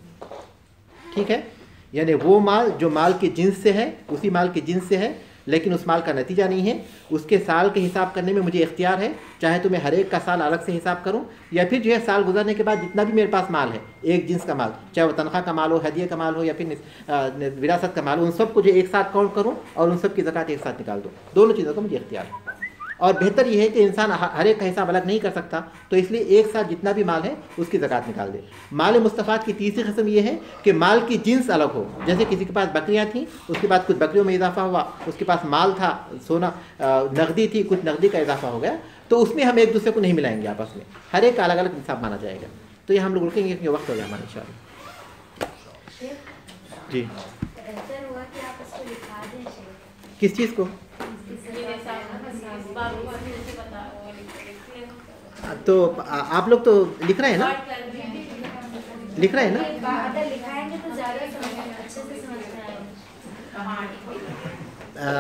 ठीक है, यानी वो माल जो माल के जिन्स से है उसी माल के जिन्स से है, लेकिन उस माल का नतीजा नहीं है, उसके साल के हिसाब करने में मुझे इख्तियार है, चाहे तो मैं हर एक का साल अलग से हिसाब करूं, या फिर जो है साल गुजरने के बाद जितना भी मेरे पास माल है, एक जिन्स का माल, चाहे वो तनख्वाह का माल हो, हदिये का माल हो, या फिर विरासत का माल हो, उन सब को जो एक साथ काउंट करूं और उन सब की ज़कात एक साथ निकाल दूं। दोनों चीज़ों का मुझे इख्तियार है। और बेहतर यह है कि इंसान हर एक का हिसाब अलग नहीं कर सकता, तो इसलिए एक साथ जितना भी माल है उसकी ज़कात निकाल दे। माल मुस्तफ़ात की तीसरी किस्म ये है कि माल की जिन्स अलग हो, जैसे किसी के पास बकरियां थीं, उसके बाद कुछ बकरियों में इजाफा हुआ, उसके पास माल था, सोना नकदी थी, कुछ नकदी का इजाफा हो गया, तो उसमें हम एक दूसरे को नहीं मिलाएंगे आपस में, हर एक का अलग अलग हिसाब माना जाएगा। तो ये हम लोग रुकेंगे क्योंकि वक्त हो गया हमारा इंशाअल्लाह। जी, बेहतर हुआ कि आप इसको लिखा दें शेख। किस चीज़ को? तो आप लोग तो लिख रहे हैं ना, लिख रहे हैं ना? अगर लिखाएंगे तो ज़्यादा अच्छे से समझ में आएगा।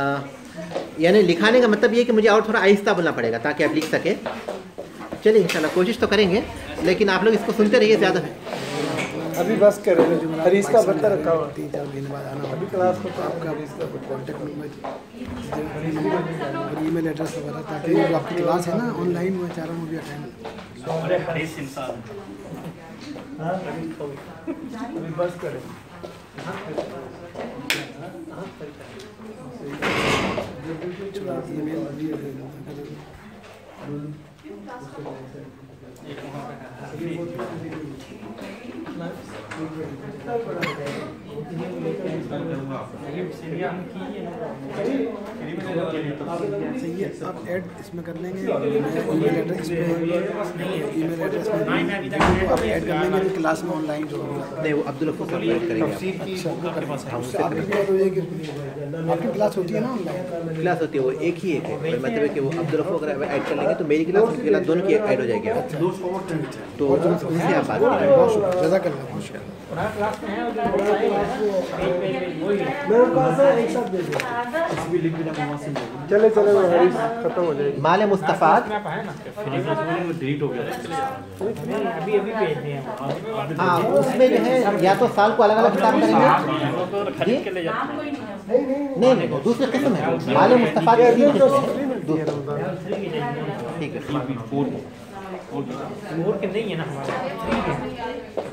यानी लिखाने का मतलब ये है कि मुझे और थोड़ा आहिस्ता बोलना पड़ेगा ताकि आप लिख सके। चलिए इंशाल्लाह कोशिश तो करेंगे, लेकिन आप लोग इसको सुनते रहिए ज़्यादा। अभी बस कर रहे हैं, हरीश का बता रखा हुआ 3-4 दिन बाद आना, अभी क्लास को आपका कॉन्टेक्ट नंबर और ईमेल एड्रेस वगैरह, ताकि जो आपकी क्लास है ना ऑनलाइन वो चारों में भी अटेंड। अरे हरीश इंसान अभी बस करें। ईमेल क्यों क्लास का एक वहाँ पे सही है, आप ऐड इसमें कर लेंगे, ईमेल एड्रेस में आप ऐड कर लेंगे क्लास में ऑनलाइन जो होगा। नहीं, वो अब्दुल गफूर साहब ऐड करेंगे। आपकी क्लास होती है ना ऑनलाइन? क्लास होती है वो एक ही एक है, मतलब है कि वो अब्दुल गफूर अगर ऐड कर लेंगे तो मेरी क्लास उनकी क्लास दोनों की ऐड हो जाएगी। तो उनसे आप बात करें। जज़ाकल्लाह, बहुत शुक्रिया। मेरे पास है, एक साथ भेजो। चले चले हरीश खत्म हो जाएगी। माल मुस्तफ़ात डिलीट हो गया अभी अभी भेज दिए हैं। हाँ, उसमें जो है या तो साल को अलग अलग किताब करेंगे जी? नहीं, दूसरी किस्म है माल मुस्तफ़ात की तीन किस्म है। ठीक है, फोर के नहीं है ना हमारे,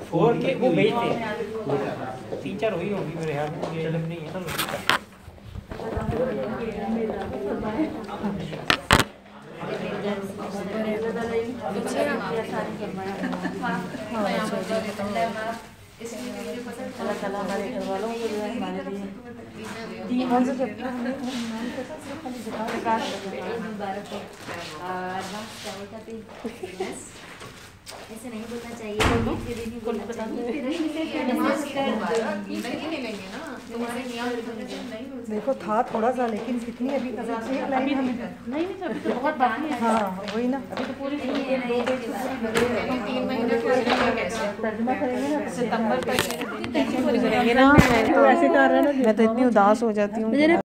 फोर के वो भेजते हैं, 3-4 हुई होगी मेरे ख्याल में, ये अलग नहीं है ना उसका। अल्लाह ताला हमारे घर वालों को जो है हमारे लिए कौन सा चैप्टर हमने खाली मुबारक हो। ऐसे नहीं बोलना चाहिए, के दिन ही बोलना चाहिए। देखो था थोड़ा सा, लेकिन कितनी अभी एक लाइन हमें नहीं अभी तो बहुत बाकी है। हाँ वही ना, अभी तो पूरी 3 महीने तर्जुमा करेंगे ना सितंबर का मैं तो ऐसे कर रहा है ना, मैं तो इतनी उदास हो जाती हूँ।